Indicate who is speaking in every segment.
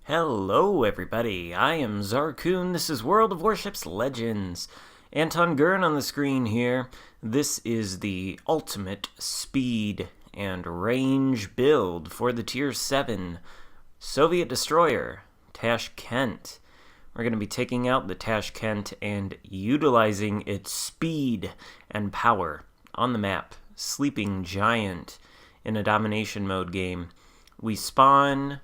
Speaker 1: Hello, everybody. I am Xarkun. This is World of Warships Legends. Anton Gurn on the screen here. This is the ultimate speed and range build for the Tier 7 Soviet destroyer, Tashkent. We're going to be taking out the Tashkent and utilizing its speed and power on the map. Sleeping Giant in a domination mode game. We spawn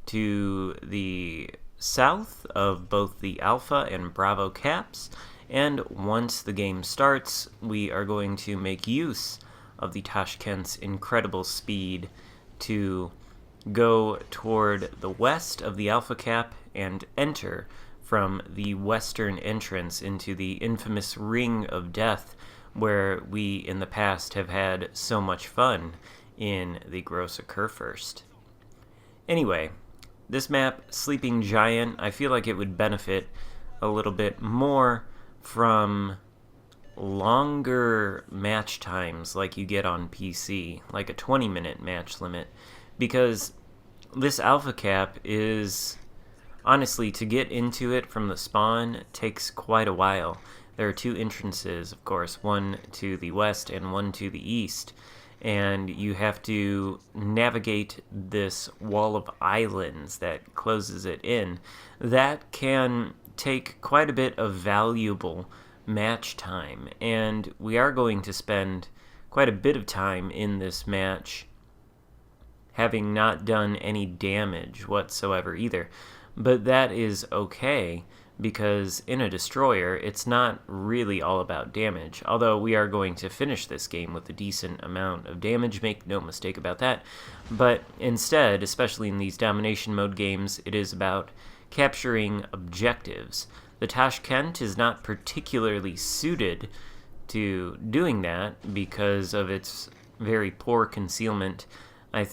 Speaker 1: to the south of both the Alpha and Bravo caps, and once the game starts, we are going to make use of the Tashkent's incredible speed to go toward the west of the Alpha cap and enter from the western entrance into the infamous Ring of Death, where we in the past have had so much fun in the Grosse Kurfürst. Anyway, this map, Sleeping Giant, I feel like it would benefit a little bit more from longer match times like you get on PC, like a 20-minute match limit, because this Alpha cap is, honestly, to get into it from the spawn takes quite a while. There are two entrances, of course, one to the west and one to the east, and you have to navigate this wall of islands that closes it in. That can take quite a bit of valuable match time, and we are going to spend quite a bit of time in this match having not done any damage whatsoever either. But that is okay, because in a destroyer, it's not really all about damage, although we are going to finish this game with a decent amount of damage, make no mistake about that. But instead, especially in these domination mode games, it is about capturing objectives. The Tashkent is not particularly suited to doing that because of its very poor concealment. I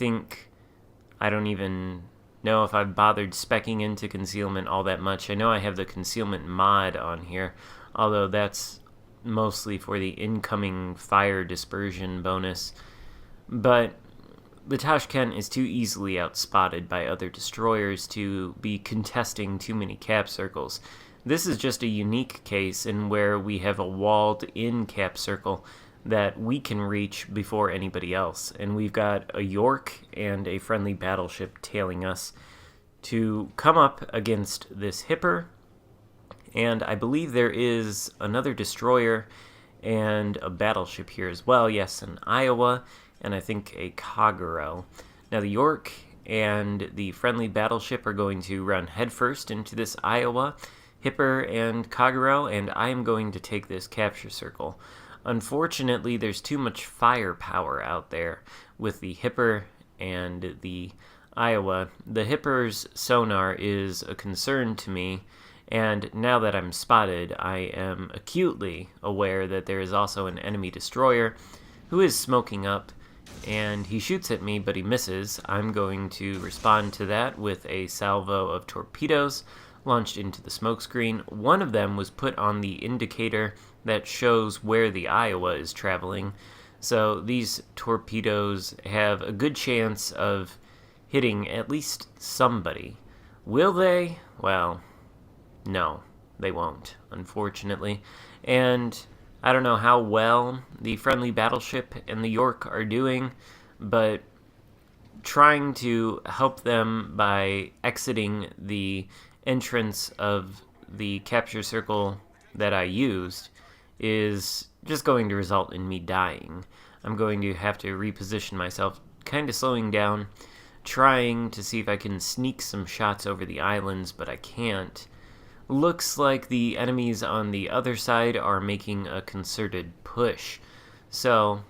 Speaker 1: don't even know if I've bothered speccing into concealment all that much. I know I have the concealment mod on here, although that's mostly for the incoming fire dispersion bonus. But the Tashkent is too easily outspotted by other destroyers to be contesting too many cap circles. This is just a unique case in where we have a walled-in cap circle that we can reach before anybody else. And we've got a York and a friendly battleship tailing us to come up against this Hipper. And I believe there is another destroyer and a battleship here as well. Yes, an Iowa, and I think a Kagero. Now the York and the friendly battleship are going to run headfirst into this Iowa, Hipper, and Kagero, and I am going to take this capture circle. Unfortunately, there's too much firepower out there with the Hipper and the Iowa. The Hipper's sonar is a concern to me, and now that I'm spotted, I am acutely aware that there is also an enemy destroyer who is smoking up, and he shoots at me, but he misses. I'm going to respond to that with a salvo of torpedoes launched into the smokescreen. One of them was put on the indicator that shows where the Iowa is traveling, so these torpedoes have a good chance of hitting at least somebody. Will they? Well, no, they won't, unfortunately. And I don't know how well the friendly battleship and the York are doing, but trying to help them by exiting the entrance of the capture circle that I used is just going to result in me dying. I'm going to have to reposition myself, kind of slowing down, trying to see if I can sneak some shots over the islands, but I can't. Looks like the enemies on the other side are making a concerted push. So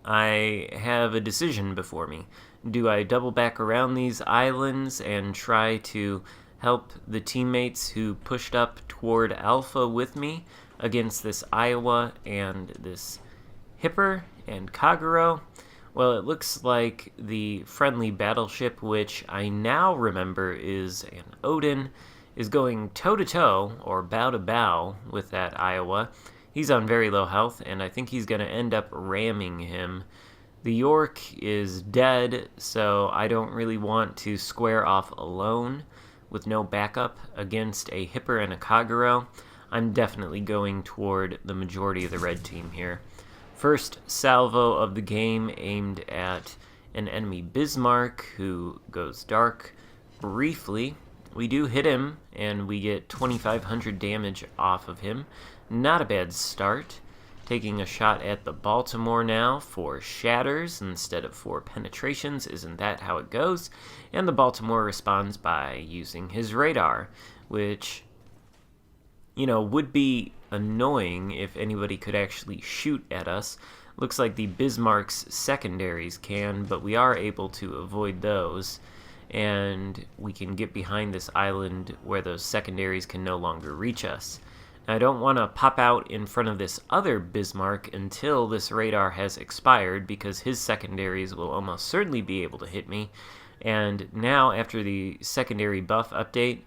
Speaker 1: I have a decision before me. Do I double back around these islands and try to help the teammates who pushed up toward Alpha with me against this Iowa and this Hipper and Kagero? Well, it looks like the friendly battleship, which I now remember is an Odin, is going toe-to-toe, or bow-to-bow, with that Iowa. He's on very low health, and I think he's going to end up ramming him The York is dead, so I don't really want to square off alone with no backup against a Hipper and a Kagero. I'm definitely going toward the majority of the red team here. First salvo of the game aimed at an enemy Bismarck who goes dark briefly. We do hit him, and we get 2,500 damage off of him. Not a bad start. Taking a shot at the Baltimore now for shatters instead of 4 penetrations. Isn't that how it goes? And the Baltimore responds by using his radar, which, would be annoying if anybody could actually shoot at us. Looks like the Bismarck's secondaries can, but we are able to avoid those. And we can get behind this island where those secondaries can no longer reach us. Now, I don't want to pop out in front of this other Bismarck until this radar has expired, because his secondaries will almost certainly be able to hit me. And now, after the secondary buff update,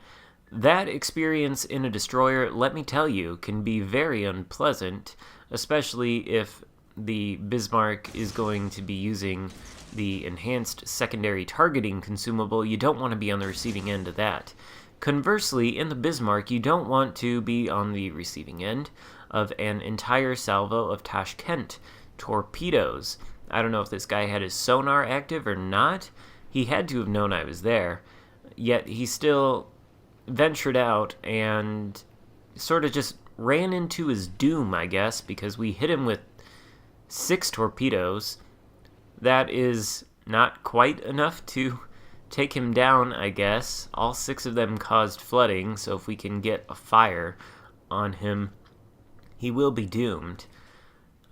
Speaker 1: that experience in a destroyer, let me tell you, can be very unpleasant, especially if the Bismarck is going to be using the enhanced secondary targeting consumable. You don't want to be on the receiving end of that. Conversely, in the Bismarck, you don't want to be on the receiving end of an entire salvo of Tashkent torpedoes. I don't know if this guy had his sonar active or not. He had to have known I was there, yet he still ventured out and sort of just ran into his doom, I guess, because we hit him with 6 torpedoes. That is not quite enough to take him down, I guess. All 6 of them caused flooding, so if we can get a fire on him, he will be doomed.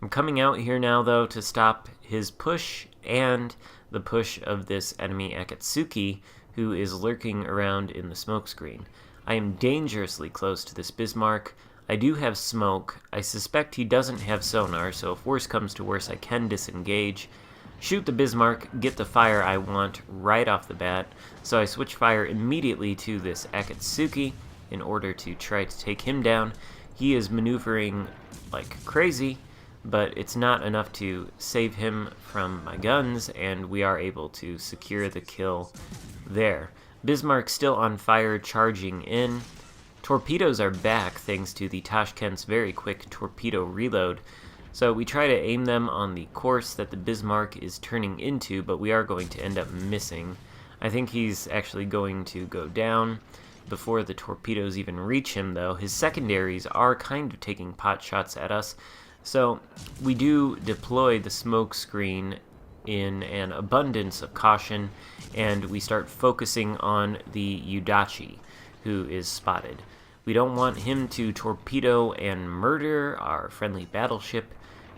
Speaker 1: I'm coming out here now, though, to stop his push and the push of this enemy Akatsuki, who is lurking around in the smokescreen. I am dangerously close to this Bismarck. I do have smoke. I suspect he doesn't have sonar, so if worse comes to worse, I can disengage. Shoot the Bismarck, get the fire I want right off the bat, so I switch fire immediately to this Akatsuki in order to try to take him down. He is maneuvering like crazy, but it's not enough to save him from my guns, and we are able to secure the kill there. Bismarck still on fire, charging in. Torpedoes are back thanks to the Tashkent's very quick torpedo reload. So we try to aim them on the course that the Bismarck is turning into, but we are going to end up missing. I think he's actually going to go down before the torpedoes even reach him, though. His secondaries are kind of taking pot shots at us, so we do deploy the smoke screen in an abundance of caution, and we start focusing on the Udachi, who is spotted. We don't want him to torpedo and murder our friendly battleship,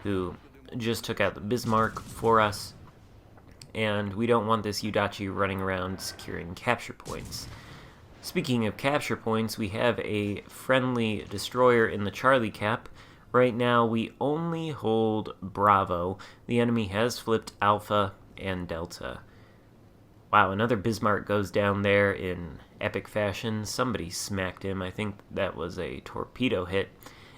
Speaker 1: who just took out the Bismarck for us, and we don't want this Udachi running around securing capture points. Speaking of capture points, we have a friendly destroyer in the Charlie Cap. Right now, we only hold Bravo. The enemy has flipped Alpha and Delta. Wow, another Bismarck goes down there in epic fashion. Somebody smacked him. I think that was a torpedo hit.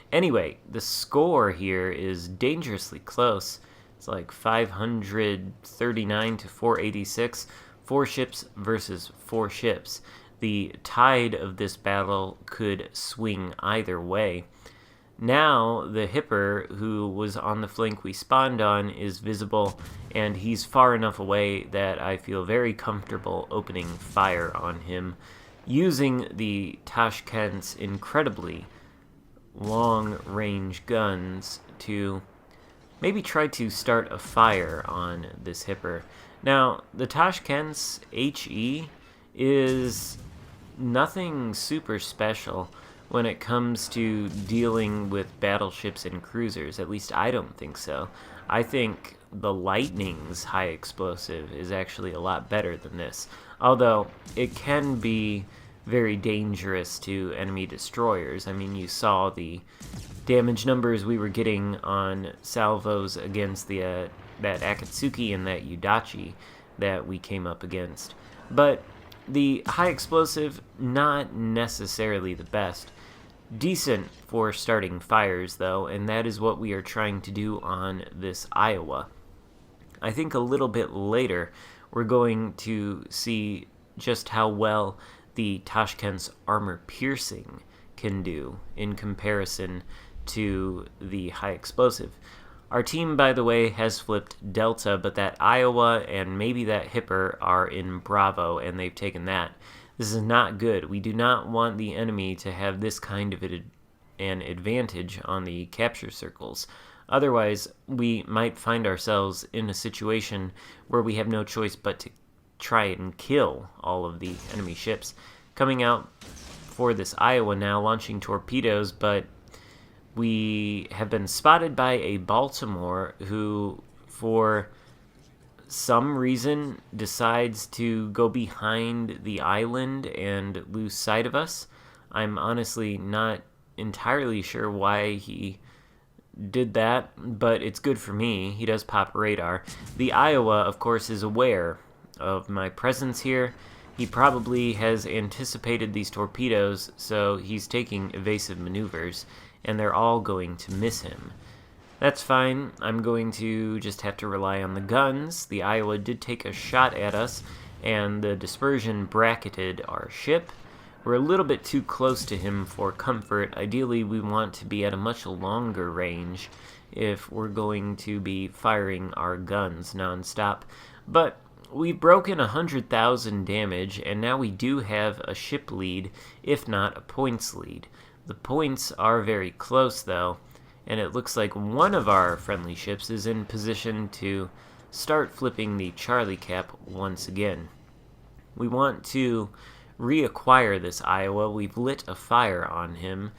Speaker 1: Anyway, the score here is dangerously close. It's like 539 to 486. 4 ships versus 4 ships. The tide of this battle could swing either way. Now, the Hipper, who was on the flank we spawned on, is visible, and he's far enough away that I feel very comfortable opening fire on him, using the Tashkent's incredibly long-range guns to maybe try to start a fire on this Hipper. Now, the Tashkent's HE is nothing super special when it comes to dealing with battleships and cruisers. At least I don't think so. I think the Lightning's high explosive is actually a lot better than this, although it can be very dangerous to enemy destroyers. I mean, you saw the damage numbers we were getting on salvos against the that Akatsuki and that Udachi that we came up against. But the high explosive, not necessarily the best. Decent for starting fires, though, and that is what we are trying to do on this Iowa. I think a little bit later we're going to see just how well the Tashkent's armor piercing can do in comparison to the high explosive. Our team, by the way, has flipped Delta, but that Iowa and maybe that Hipper are in Bravo, and they've taken that. This is not good. We do not want the enemy to have this kind of an advantage on the capture circles. Otherwise, we might find ourselves in a situation where we have no choice but to try and kill all of the enemy ships. Coming out for this Iowa now, launching torpedoes, but we have been spotted by a Baltimore who, for some reason, decides to go behind the island and lose sight of us. I'm honestly not entirely sure why he did that, but it's good for me. He does pop radar. The Iowa, of course, is aware of my presence here. He probably has anticipated these torpedoes, so he's taking evasive maneuvers, and they're all going to miss him. That's fine. I'm going to just have to rely on the guns. The Iowa did take a shot at us, and the dispersion bracketed our ship. We're a little bit too close to him for comfort. Ideally, we want to be at a much longer range if we're going to be firing our guns nonstop. But we've broken 100,000 damage, and now we do have a ship lead, if not a points lead. The points are very close, though, and it looks like one of our friendly ships is in position to start flipping the Charlie cap once again. We want to reacquire this Iowa. We've lit a fire on him.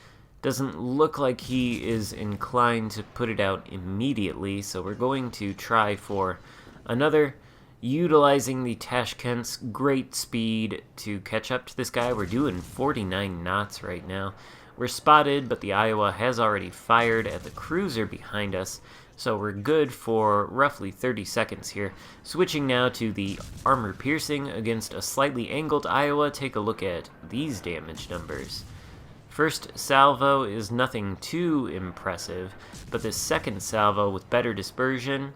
Speaker 1: Doesn't look like he is inclined to put it out immediately, so we're going to try for another, utilizing the Tashkent's great speed to catch up to this guy. We're doing 49 knots right now. We're spotted, but the Iowa has already fired at the cruiser behind us, so we're good for roughly 30 seconds here. Switching now to the armor piercing against a slightly angled Iowa. Take a look at these damage numbers. First salvo is nothing too impressive, but the second salvo with better dispersion,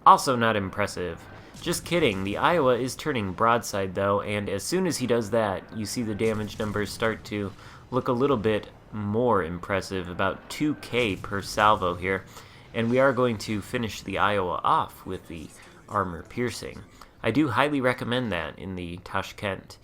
Speaker 1: also not impressive. Just kidding, the Iowa is turning broadside though, and as soon as he does that, you see the damage numbers start to look a little bit more impressive, about 2k per salvo here. And we are going to finish the Iowa off with the armor piercing. I do highly recommend that in the Tashkent.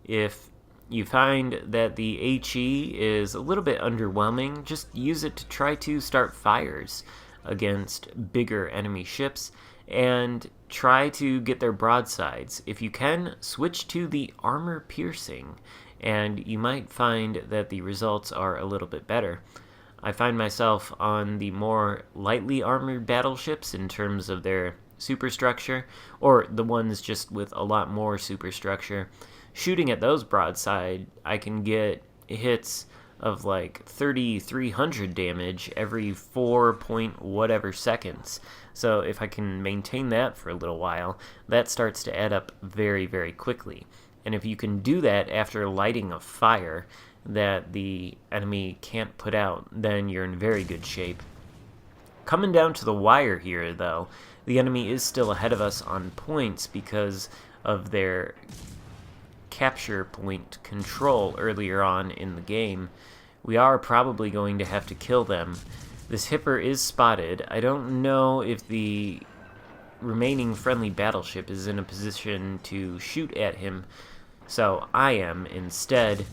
Speaker 1: If you find that the HE is a little bit underwhelming, just use it to try to start fires against bigger enemy ships and try to get their broadsides. If you can, switch to the armor piercing, and you might find that the results are a little bit better. I find myself on the more lightly armored battleships in terms of their superstructure, or the ones just with a lot more superstructure. Shooting at those broadside, I can get hits of like 3,300 damage every 4 point whatever seconds. So if I can maintain that for a little while, that starts to add up very, very quickly. And if you can do that after lighting a fire that the enemy can't put out, then you're in very good shape. Coming down to the wire here, though, the enemy is still ahead of us on points because of their capture point control earlier on in the game. We are probably going to have to kill them. This Hipper is spotted. I don't know if the remaining friendly battleship is in a position to shoot at him, so I am instead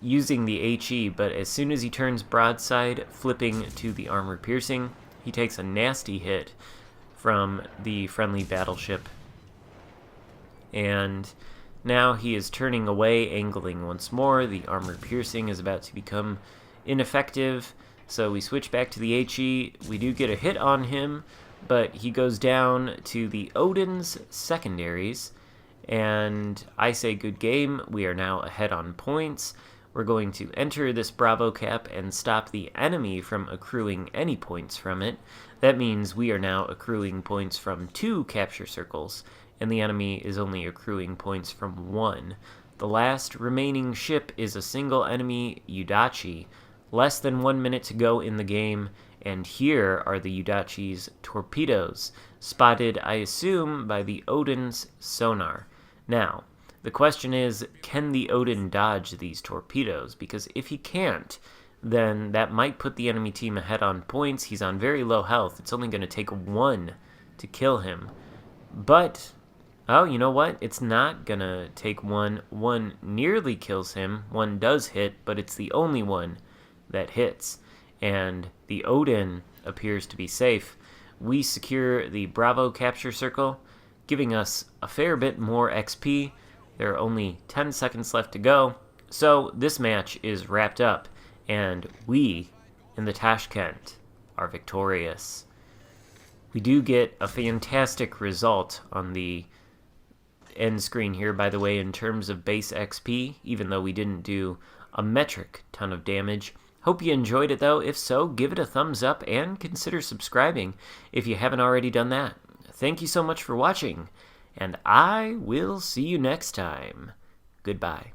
Speaker 1: using the HE, but as soon as he turns broadside, flipping to the armor piercing, he takes a nasty hit from the friendly battleship. And now he is turning away, angling once more. The armor piercing is about to become ineffective, so we switch back to the HE. We do get a hit on him, but he goes down to the Odin's secondaries, and I say good game. We are now ahead on points. We're going to enter this Bravo cap and stop the enemy from accruing any points from it. That means we are now accruing points from 2 capture circles, and the enemy is only accruing points from 1. The last remaining ship is a single enemy Udachi. Less than 1 minute to go in the game, and here are the Udachi's torpedoes. spotted, I assume, by the Odin's sonar. Now, the question is, can the Odin dodge these torpedoes? Because if he can't, then that might put the enemy team ahead on points. He's on very low health. It's only going to take one to kill him. But, oh, you know what? It's not going to take one. One nearly kills him. One does hit, but it's the only one that hits. And the Odin appears to be safe. We secure the Bravo capture circle, giving us a fair bit more XP. There are only 10 seconds left to go. So this match is wrapped up, and we, in the Tashkent, are victorious. We do get a fantastic result on the end screen here, by the way, in terms of base XP, even though we didn't do a metric ton of damage. Hope you enjoyed it, though. If so, give it a thumbs up and consider subscribing if you haven't already done that. Thank you so much for watching, and I will see you next time. Goodbye.